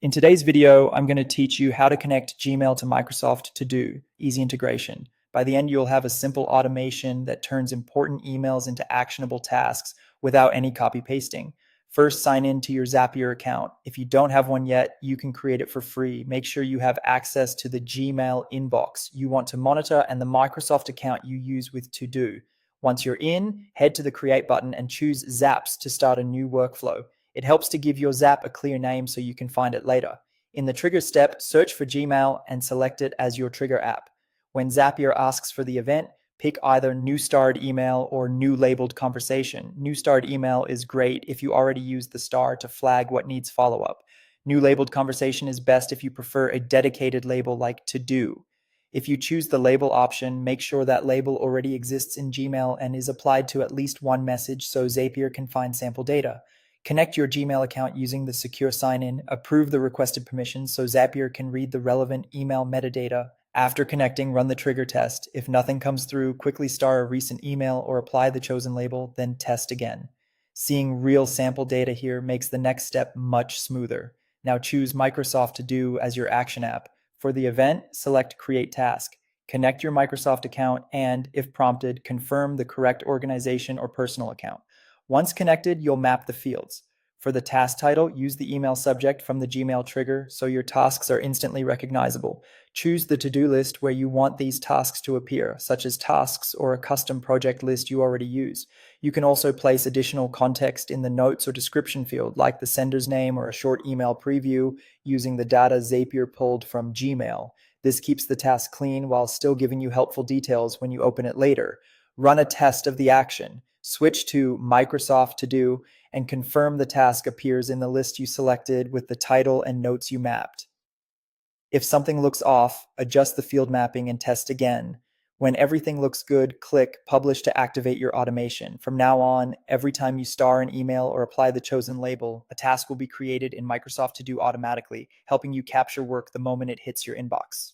In today's video, I'm going to teach you how to connect Gmail to Microsoft To Do, easy integration. By the end, you'll have a simple automation that turns important emails into actionable tasks without any copy pasting. First, sign in to your Zapier account. If you don't have one yet, you can create it for free. Make sure you have access to the Gmail inbox you want to monitor and the Microsoft account you use with To Do. Once you're in, head to the Create button and choose Zaps to start a new workflow. It helps to give your Zap a clear name so you can find it later. In the trigger step, search for Gmail and select it as your trigger app. When Zapier asks for the event, pick either new starred email or new labeled conversation. New starred email is great if you already use the star to flag what needs follow-up. New labeled conversation is best if you prefer a dedicated label like to do. If you choose the label option, make sure that label already exists in Gmail and is applied to at least one message so Zapier can find sample data. Connect your Gmail account using the secure sign-in, approve the requested permissions so Zapier can read the relevant email metadata. After connecting, run the trigger test. If nothing comes through, quickly star a recent email or apply the chosen label, then test again. Seeing real sample data here makes the next step much smoother. Now choose Microsoft To Do as your action app. For the event, select Create Task. Connect your Microsoft account and, if prompted, confirm the correct organization or personal account. Once connected, you'll map the fields. For the task title, use the email subject from the Gmail trigger so your tasks are instantly recognizable. Choose the to-do list where you want these tasks to appear, such as tasks or a custom project list you already use. You can also place additional context in the notes or description field, like the sender's name or a short email preview, using the data Zapier pulled from Gmail. This keeps the task clean while still giving you helpful details when you open it later. Run a test of the action. Switch to Microsoft To Do and confirm the task appears in the list you selected with the title and notes you mapped. If something looks off, adjust the field mapping and test again. When everything looks good, click Publish to activate your automation. From now on, every time you star an email or apply the chosen label, a task will be created in Microsoft To Do automatically, helping you capture work the moment it hits your inbox.